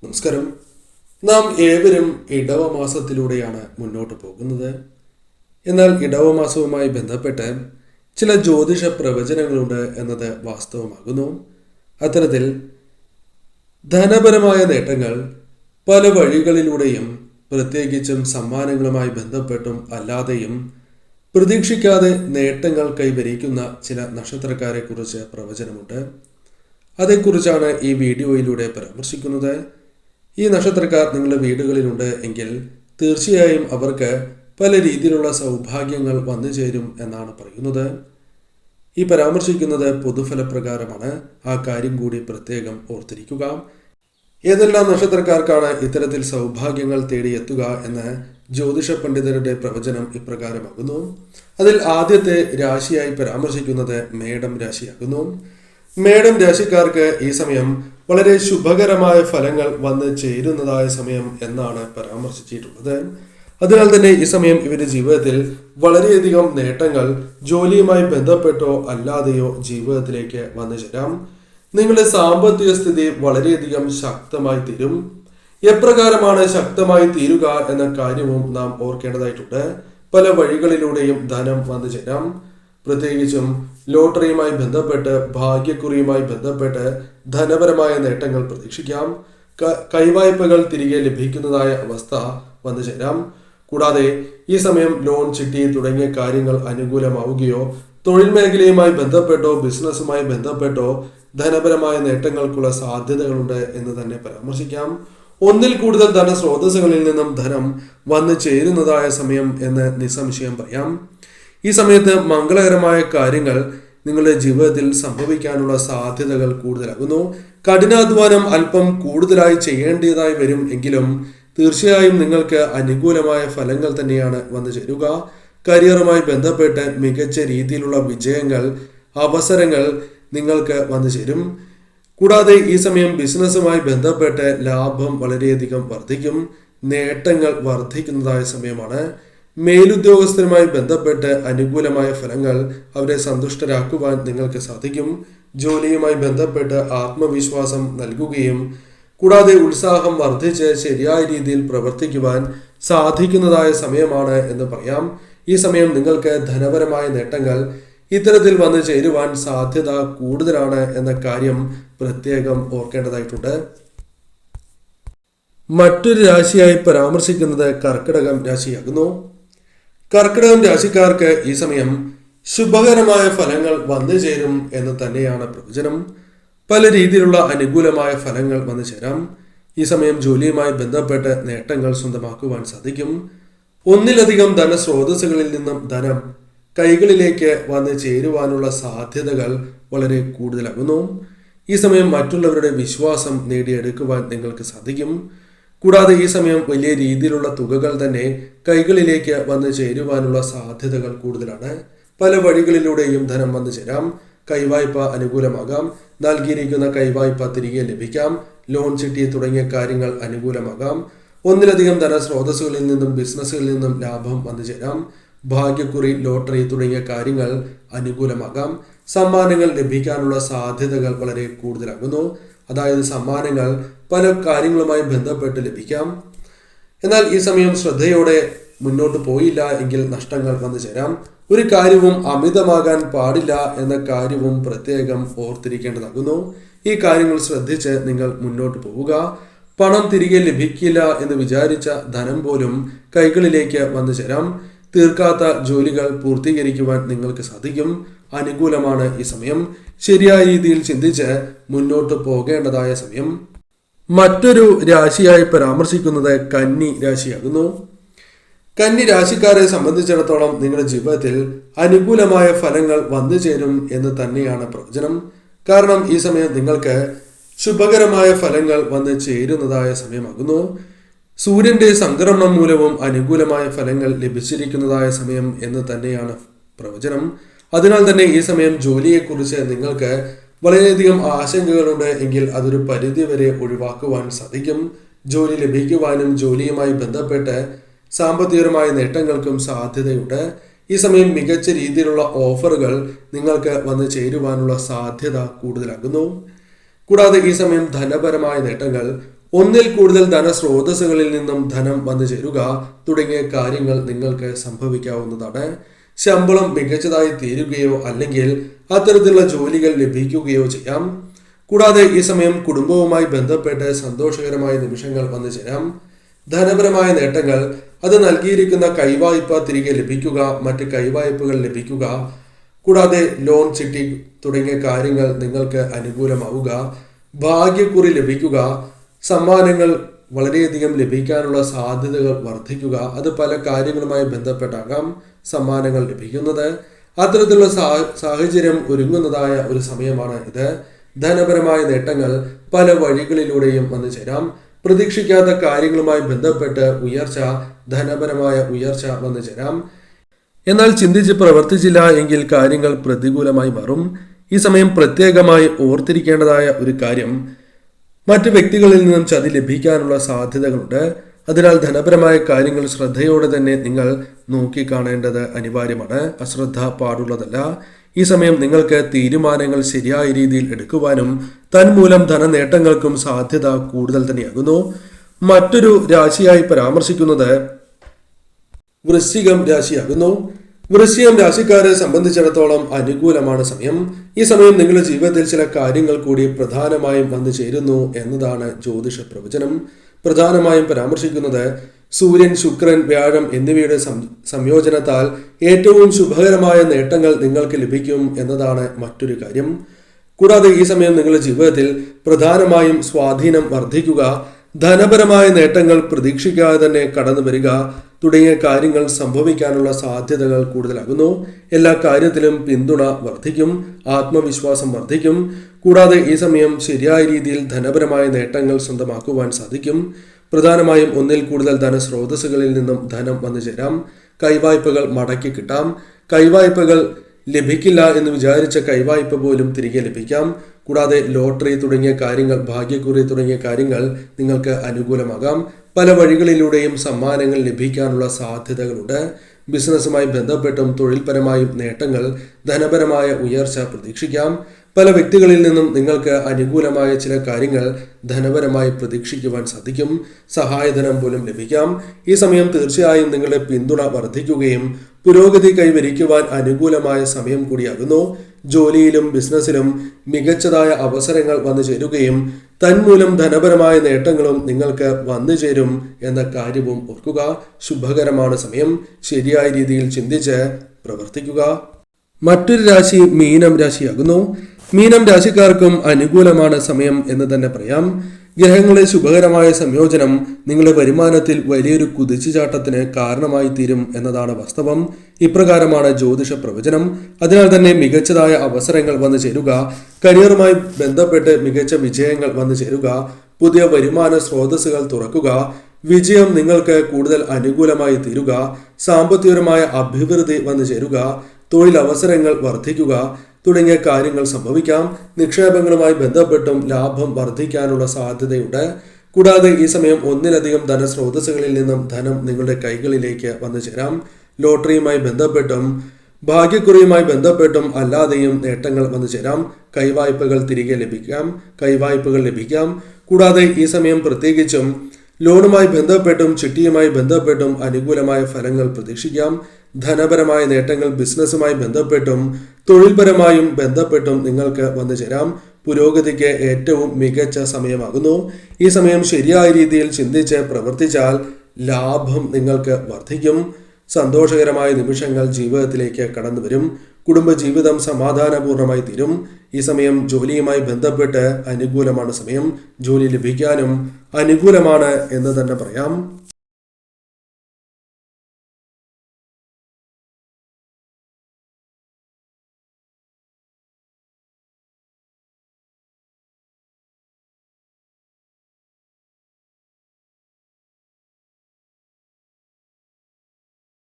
നമസ്കാരം. നാം ഏവരും ഇടവമാസത്തിലൂടെയാണ് മുന്നോട്ട് പോകുന്നത്. എന്നാൽ ഇടവമാസവുമായി ബന്ധപ്പെട്ട് ചില ജ്യോതിഷ പ്രവചനങ്ങളുണ്ട് എന്നത് വാസ്തവമാകുന്നു. അത്തരത്തിൽ ധനപരമായ നേട്ടങ്ങൾ പല വഴികളിലൂടെയും, പ്രത്യേകിച്ചും സമ്മാനങ്ങളുമായി ബന്ധപ്പെട്ടും അല്ലാതെയും പ്രതീക്ഷിക്കാതെ നേട്ടങ്ങൾ കൈവരിക്കുന്ന ചില നക്ഷത്രക്കാരെ കുറിച്ച് പ്രവചനമുണ്ട്. അതേക്കുറിച്ചാണ് ഈ വീഡിയോയിലൂടെ പരാമർശിക്കുന്നത്. ഈ നക്ഷത്രക്കാർ നിങ്ങളുടെ വീടുകളിലുണ്ട് എങ്കിൽ തീർച്ചയായും അവർക്ക് പല രീതിയിലുള്ള സൗഭാഗ്യങ്ങൾ വന്നു ചേരും എന്നാണ് പറയുന്നത്. ഈ പരാമർശിക്കുന്നത് പൊതുഫലപ്രകാരമാണ്. ആ കാര്യം കൂടി പ്രത്യേകം ഓർത്തിരിക്കുക. ഏതെല്ലാം നക്ഷത്രക്കാർക്കാണ് ഇത്തരത്തിൽ സൗഭാഗ്യങ്ങൾ തേടിയെത്തുക എന്ന് ജ്യോതിഷ പണ്ഡിതരുടെ പ്രവചനം ഇപ്രകാരമാകുന്നു. അതിൽ ആദ്യത്തെ രാശിയായി പരാമർശിക്കുന്നത് മേടം രാശിയാകുന്നു. മേടം രാശിക്കാർക്ക് ഈ സമയം വളരെ ശുഭകരമായ ഫലങ്ങൾ വന്ന് ചേരുന്നതായ സമയം എന്നാണ് പരാമർശിച്ചിട്ടുള്ളത്. അതിനാൽ തന്നെ ഈ സമയം ഇവരുടെ ജീവിതത്തിൽ വളരെയധികം നേട്ടങ്ങൾ ജോലിയുമായി ബന്ധപ്പെട്ടോ അല്ലാതെയോ ജീവിതത്തിലേക്ക് വന്നു ചേരാം. നിങ്ങളുടെ സാമ്പത്തിക സ്ഥിതി വളരെയധികം ശക്തമായി തീരും. എപ്രകാരമാണ് ശക്തമായി തീരുക എന്ന കാര്യവും നാം ഓർക്കേണ്ടതായിട്ടുണ്ട്. പല വഴികളിലൂടെയും ധനം വന്നു ചേരാം. പ്രത്യേകിച്ചും ലോട്ടറിയുമായി ബന്ധപ്പെട്ട്, ഭാഗ്യക്കുറിയുമായി ബന്ധപ്പെട്ട് ധനപരമായ നേട്ടങ്ങൾ പ്രതീക്ഷിക്കാം. കൈവായ്പകൾ തിരികെ ലഭിക്കുന്നതായ അവസ്ഥ വന്നു ചേരാം. കൂടാതെ ഈ സമയം ലോൺ, ചിട്ടി തുടങ്ങിയ കാര്യങ്ങൾ അനുകൂലമാവുകയോ, തൊഴിൽ മേഖലയുമായി ബന്ധപ്പെട്ടോ ബിസിനസ്സുമായി ബന്ധപ്പെട്ടോ ധനപരമായ നേട്ടങ്ങൾക്കുള്ള സാധ്യതകളുണ്ട് എന്ന് തന്നെ പരാമർശിക്കാം. ഒന്നിൽ കൂടുതൽ ധനസ്രോതസ്സുകളിൽ നിന്നും ധനം വന്നു ചേരുന്നതായ സമയം എന്ന് നിസ്സംശയം പറയാം. ഈ സമയത്ത് മംഗളകരമായ കാര്യങ്ങൾ നിങ്ങളുടെ ജീവിതത്തിൽ സംഭവിക്കാനുള്ള സാധ്യതകൾ കൂടുതലാകുന്നു. കഠിനാധ്വാനം അല്പം കൂടുതലായി ചെയ്യേണ്ടതായി വരും എങ്കിലും തീർച്ചയായും നിങ്ങൾക്ക് അനുകൂലമായ ഫലങ്ങൾ തന്നെയാണ് വന്നു ചേരുക. കരിയറുമായി ബന്ധപ്പെട്ട് മികച്ച രീതിയിലുള്ള വിജയങ്ങൾ, അവസരങ്ങൾ നിങ്ങൾക്ക് വന്നു ചേരും. കൂടാതെ ഈ സമയം ബിസിനസ്സുമായി ബന്ധപ്പെട്ട് ലാഭം വളരെയധികം വർദ്ധിക്കും. നേട്ടങ്ങൾ വർദ്ധിക്കുന്നതായ സമയമാണ്. മേലുദ്യോഗസ്ഥരുമായി ബന്ധപ്പെട്ട് അനുകൂലമായ ഫലങ്ങൾ അവരെ സന്തുഷ്ടരാക്കുവാൻ നിങ്ങൾക്ക് സാധിക്കും. ജോലിയുമായി ബന്ധപ്പെട്ട് ആത്മവിശ്വാസം നൽകുകയും കൂടാതെ ഉത്സാഹം വർദ്ധിച്ച് ശരിയായ രീതിയിൽ പ്രവർത്തിക്കുവാൻ സാധിക്കുന്നതായ സമയമാണ് എന്ന് പറയാം. ഈ സമയം നിങ്ങൾക്ക് ധനപരമായ നേട്ടങ്ങൾ ഇത്തരത്തിൽ വന്നു ചേരുവാൻ സാധ്യത കൂടുതലാണ് എന്ന കാര്യം പ്രത്യേകം ഓർക്കേണ്ടതായിട്ടുണ്ട്. മറ്റൊരു രാശിയായി പരാമർശിക്കുന്നത് കർക്കിടകം രാശിയാകുന്നു. കർക്കിടകം രാശിക്കാർക്ക് ഈ സമയം ശുഭകരമായ ഫലങ്ങൾ വന്നു ചേരും എന്ന് തന്നെയാണ് പ്രവചനം. പല രീതിയിലുള്ള അനുകൂലമായ ഫലങ്ങൾ വന്നു ചേരാം. ഈ സമയം ജോലിയുമായി ബന്ധപ്പെട്ട് നേട്ടങ്ങൾ സ്വന്തമാക്കുവാൻ സാധിക്കും. ഒന്നിലധികം ധനസ്രോതസ്സുകളിൽ നിന്നും ധനം കൈകളിലേക്ക് വന്ന് ചേരുവാനുള്ള സാധ്യതകൾ വളരെ കൂടുതലാകുന്നു. ഈ സമയം മറ്റുള്ളവരുടെ വിശ്വാസം നേടിയെടുക്കുവാൻ നിങ്ങൾക്ക് സാധിക്കും. കൂടാതെ ഈ സമയം വലിയ രീതിയിലുള്ള തുകകൾ തന്നെ കൈകളിലേക്ക് വന്ന് ചേരുവാനുള്ള സാധ്യതകൾ കൂടുതലാണ്. പല വഴികളിലൂടെയും ധനം വന്നു ചേരാം. കൈവായ്പ അനുകൂലമാകാം. നൽകിയിരിക്കുന്ന കൈവായ്പ തിരികെ ലഭിക്കാം. ലോൺ, ചിട്ടി തുടങ്ങിയ കാര്യങ്ങൾ അനുകൂലമാകാം. ഒന്നിലധികം ധനസ്രോതസ്സുകളിൽ നിന്നും ബിസിനസ്സുകളിൽ നിന്നും ലാഭം വന്നു ചേരാം. ഭാഗ്യക്കുറി, ലോട്ടറി തുടങ്ങിയ കാര്യങ്ങൾ അനുകൂലമാകാം. സമ്മാനങ്ങൾ ലഭിക്കാനുള്ള സാധ്യതകൾ വളരെ കൂടുതലാകുന്നു. അതായത് സമ്മാനങ്ങൾ പല കാര്യങ്ങളുമായി ബന്ധപ്പെട്ട് ലഭിക്കാം. എന്നാൽ ഈ സമയം ശ്രദ്ധയോടെ മുന്നോട്ട് പോയില്ല എങ്കിൽ നഷ്ടങ്ങൾ വന്നു ചേരാം. ഒരു കാര്യവും അമിതമാകാൻ പാടില്ല എന്ന കാര്യവും പ്രത്യേകം ഓർത്തിരിക്കേണ്ടതാകുന്നു. ഈ കാര്യങ്ങൾ ശ്രദ്ധിച്ച് നിങ്ങൾ മുന്നോട്ട് പോവുക. പണം തിരികെ ലഭിക്കില്ല എന്ന് വിചാരിച്ച ധനം പോലും കൈകളിലേക്ക് വന്നു ചേരാം. തീർക്കാത്ത ജോലികൾ പൂർത്തീകരിക്കുവാൻ നിങ്ങൾക്ക് സാധിക്കും. അനുകൂലമാണ് ഈ സമയം. ശരിയായ രീതിയിൽ ചിന്തിച്ച് മുന്നോട്ട് പോകേണ്ടതായ സമയം. മറ്റൊരു രാശിയായി പരാമർശിക്കുന്നത് കന്നി രാശിയാകുന്നു. കന്നി രാശിക്കാരെ സംബന്ധിച്ചിടത്തോളം നിങ്ങളുടെ ജീവിതത്തിൽ അനുകൂലമായ ഫലങ്ങൾ വന്നു ചേരും എന്ന് തന്നെയാണ് പ്രവചനം. കാരണം ഈ സമയം നിങ്ങൾക്ക് ശുഭകരമായ ഫലങ്ങൾ വന്ന് ചേരുന്നതായ സമയമാകുന്നു. സൂര്യന്റെ സംക്രമണം മൂലവും അനുകൂലമായ ഫലങ്ങൾ ലഭിച്ചിരിക്കുന്നതായ സമയം എന്ന് തന്നെയാണ് പ്രവചനം. അതിനാൽ തന്നെ ഈ സമയം ജോലിയെക്കുറിച്ച് നിങ്ങൾക്ക് വളരെയധികം ആശങ്കകളുണ്ട് എങ്കിൽ അതൊരു പരിധിവരെ ഒഴിവാക്കുവാൻ സാധിക്കും. ജോലി ലഭിക്കുവാനും ജോലിയുമായി ബന്ധപ്പെട്ട് സാമ്പത്തികപരമായ നേട്ടങ്ങൾക്കും സാധ്യതയുണ്ട്. ഈ സമയം മികച്ച രീതിയിലുള്ള ഓഫറുകൾ നിങ്ങൾക്ക് വന്നു ചേരുവാനുള്ള സാധ്യത കൂടുതലാകുന്നു. കൂടാതെ ഈ സമയം ധനപരമായ നേട്ടങ്ങൾ ഒന്നിൽ കൂടുതൽ ധനസ്രോതസ്സുകളിൽ നിന്നും ധനം വന്നു ചേരുക തുടങ്ങിയ കാര്യങ്ങൾ നിങ്ങൾക്ക് സംഭവിക്കാവുന്നതാണ്. ശമ്പളം മികച്ചതായി തീരുകയോ അല്ലെങ്കിൽ അത്തരത്തിലുള്ള ജോലികൾ ലഭിക്കുകയോ ചെയ്യാം. കൂടാതെ ഈ സമയം കുടുംബവുമായി ബന്ധപ്പെട്ട് സന്തോഷകരമായ നിമിഷങ്ങൾ വന്നു ചേരാം. ധനപരമായ നേട്ടങ്ങൾ, അത് നൽകിയിരിക്കുന്ന കൈവായ്പ തിരികെ ലഭിക്കുക, മറ്റ് കൈവായ്പകൾ ലഭിക്കുക, കൂടാതെ ലോൺ ചിട്ടി തുടങ്ങിയ കാര്യങ്ങൾ നിങ്ങൾക്ക് അനുകൂലമാവുക, ഭാഗ്യക്കുറി ലഭിക്കുക, സമ്മാനങ്ങൾ വളരെയധികം ലഭിക്കാനുള്ള സാധ്യതകൾ വർദ്ധിക്കുക. അത് പല കാര്യങ്ങളുമായി ബന്ധപ്പെട്ടാകാം സമ്മാനങ്ങൾ ലഭിക്കുന്നത്. അത്തരത്തിലുള്ള സാഹചര്യം ഒരുങ്ങുന്നതായ ഒരു സമയമാണ് ഇത്. ധനപരമായ നേട്ടങ്ങൾ പല വഴികളിലൂടെയും വന്നു ചേരാം. പ്രതീക്ഷിക്കാത്ത കാര്യങ്ങളുമായി ബന്ധപ്പെട്ട് ഉയർച്ച, ധനപരമായ ഉയർച്ച വന്നു ചേരാം. എന്നാൽ ചിന്തിച്ച് പ്രവർത്തിച്ചില്ല എങ്കിൽ കാര്യങ്ങൾ പ്രതികൂലമായി മാറും. ഈ സമയം പ്രത്യേകമായി ഓർത്തിരിക്കേണ്ടതായ ഒരു കാര്യം, മറ്റു വ്യക്തികളിൽ നിന്നും ചതി ലഭിക്കാനുള്ള സാധ്യതകളുണ്ട്. അതിനാൽ ധനപരമായ കാര്യങ്ങൾ ശ്രദ്ധയോടെ തന്നെ നിങ്ങൾ നോക്കിക്കാണേണ്ടത് അനിവാര്യമാണ്. അശ്രദ്ധ പാടുള്ളതല്ല. ഈ സമയം നിങ്ങൾക്ക് തീരുമാനങ്ങൾ ശരിയായ രീതിയിൽ എടുക്കുവാനും തന്മൂലം ധനനേട്ടങ്ങൾക്കും സാധ്യത കൂടുതൽ തന്നെയാകുന്നു. മറ്റൊരു രാശിയായി പരാമർശിക്കുന്നത് വൃശ്ചികം രാശിയാകുന്നു. വൃശ്ചികം രാശിക്കാരെ സംബന്ധിച്ചിടത്തോളം അനുകൂലമാണ് സമയം. ഈ സമയം നിങ്ങളുടെ ജീവിതത്തിൽ ചില കാര്യങ്ങൾ കൂടി പ്രധാനമായും വന്നു ചേരുന്നു എന്നതാണ് ജ്യോതിഷ പ്രവചനം. പ്രധാനമായും പരാമർശിക്കുന്നത് സൂര്യൻ, ശുക്രൻ, വ്യാഴം എന്നിവയുടെ സംയോജനത്താൽ ഏറ്റവും ശുഭകരമായ നേട്ടങ്ങൾ നിങ്ങൾക്ക് ലഭിക്കും എന്നതാണ് മറ്റൊരു കാര്യം. കൂടാതെ ഈ സമയം നിങ്ങളുടെ ജീവിതത്തിൽ പ്രധാനമായും സ്വാധീനം വർദ്ധിക്കുക, ധനപരമായ നേട്ടങ്ങൾ പ്രതീക്ഷിക്കാതെ തന്നെ കടന്നു വരിക തുടങ്ങിയ കാര്യങ്ങൾ സംഭവിക്കാനുള്ള സാധ്യതകൾ കൂടുതലാകുന്നു. എല്ലാ കാര്യത്തിലും പിന്തുണ വർദ്ധിക്കും, ആത്മവിശ്വാസം വർദ്ധിക്കും. കൂടാതെ ഈ സമയം ശരിയായ രീതിയിൽ ധനപരമായ നേട്ടങ്ങൾ സ്വന്തമാക്കുവാൻ സാധിക്കും. പ്രധാനമായും ഒന്നിൽ കൂടുതൽ ധനസ്രോതസ്സുകളിൽ നിന്നും ധനം വന്നു ചേരാം. കൈവായ്പകൾ മടക്കി കിട്ടാം. കൈവായ്പകൾ ലഭിക്കില്ല എന്ന് വിചാരിച്ച കൈവായ്പ പോലും തിരികെ ലഭിക്കാം. കൂടാതെ ലോട്ടറി തുടങ്ങിയ കാര്യങ്ങൾ, ഭാഗ്യക്കുറി തുടങ്ങിയ കാര്യങ്ങൾ നിങ്ങൾക്ക് അനുകൂലമാകാം. പല വഴികളിലൂടെയും സമ്മാനങ്ങൾ ലഭിക്കാനുള്ള സാധ്യതകളുണ്ട്. ബിസിനസ്സുമായി ബന്ധപ്പെട്ടും തൊഴിൽപരമായും നേട്ടങ്ങൾ, ധനപരമായ ഉയർച്ച പ്രതീക്ഷിക്കാം. പല വ്യക്തികളിൽ നിന്നും നിങ്ങൾക്ക് അനുകൂലമായ ചില കാര്യങ്ങൾ ധനപരമായി പ്രതീക്ഷിക്കുവാൻ സാധിക്കും. സഹായധനം പോലും ലഭിക്കാം. ഈ സമയം തീർച്ചയായും നിങ്ങളുടെ പിന്തുണ വർദ്ധിക്കുകയും പുരോഗതി കൈവരിക്കുവാൻ അനുകൂലമായ സമയം കൂടിയാകുന്നു. ജോലിയിലും ബിസിനസ്സിലും മികച്ചതായ അവസരങ്ങൾ വന്നു ചേരുകയും തന്മൂലം ധനപരമായ നേട്ടങ്ങളും നിങ്ങൾക്ക് വന്നു ചേരും എന്ന കാര്യവും ഓർക്കുക. ശുഭകരമാണ് സമയം. ശരിയായ രീതിയിൽ ചിന്തിച്ച് പ്രവർത്തിക്കുക. മറ്റൊരു രാശി മീനം രാശിയാകുന്നു. മീനം രാശിക്കാർക്കും അനുകൂലമാണ് സമയം എന്ന് തന്നെ പറയാം. ഗ്രഹങ്ങളുടെ ശുഭകരമായ സംയോജനം നിങ്ങളുടെ വരുമാനത്തിൽ വലിയൊരു കുതിച്ചുചാട്ടത്തിന് കാരണമായി തീരും എന്നതാണ് വാസ്തവം. ഇപ്രകാരമാണ് ജ്യോതിഷ പ്രവചനം. അതിനാൽ തന്നെ മികച്ചതായ അവസരങ്ങൾ വന്നു ചേരുക, കരിയറുമായി ബന്ധപ്പെട്ട് മികച്ച വിജയങ്ങൾ വന്നു ചേരുക, പുതിയ വരുമാന സ്രോതസ്സുകൾ തുറക്കുക, വിജയം നിങ്ങൾക്ക് കൂടുതൽ അനുകൂലമായി തീരുക, സാമ്പത്തികപരമായ അഭിവൃദ്ധി വന്നു ചേരുക, തൊഴിലവസരങ്ങൾ വർദ്ധിക്കുക തുടങ്ങിയ കാര്യങ്ങൾ സംഭവിക്കാം. നിക്ഷേപങ്ങളുമായി ബന്ധപ്പെട്ടും ലാഭം വർദ്ധിക്കാനുള്ള സാധ്യതയുണ്ട്. കൂടാതെ ഈ സമയം ഒന്നിലധികം ധനസ്രോതസ്സുകളിൽ നിന്നും ധനം നിങ്ങളുടെ കൈകളിലേക്ക് വന്നു ചേരാം. ലോട്ടറിയുമായി ബന്ധപ്പെട്ടും ഭാഗ്യക്കുറിയുമായി ബന്ധപ്പെട്ടും അല്ലാതെയും നേട്ടങ്ങൾ വന്നു ചേരാം. കൈവായ്പകൾ തിരികെ ലഭിക്കാം. കൂടാതെ ഈ സമയം പ്രത്യേകിച്ചും ലോണുമായി ബന്ധപ്പെട്ടും ചിട്ടിയുമായി ബന്ധപ്പെട്ടും അനുകൂലമായ ഫലങ്ങൾ പ്രതീക്ഷിക്കാം. ധനപരമായ നേട്ടങ്ങൾ ബിസിനസ്സുമായി ബന്ധപ്പെട്ടും തൊഴിൽപരമായും ബന്ധപ്പെട്ടും നിങ്ങൾക്ക് വന്നു ചേരാം. പുരോഗതിക്ക് ഏറ്റവും മികച്ച സമയമാകുന്നു. ഈ സമയം ശരിയായ രീതിയിൽ ചിന്തിച്ച് പ്രവർത്തിച്ചാൽ ലാഭം നിങ്ങൾക്ക് വർദ്ധിക്കും. സന്തോഷകരമായ നിമിഷങ്ങൾ ജീവിതത്തിലേക്ക് കടന്നു വരും. കുടുംബജീവിതം സമാധാനപൂർണമായി തീരും. ഈ സമയം ജോലിയുമായി ബന്ധപ്പെട്ട് അനുകൂലമാണ് സമയം. ജോലി ലഭിക്കാനും അനുകൂലമാണ് എന്ന് തന്നെ പറയാം.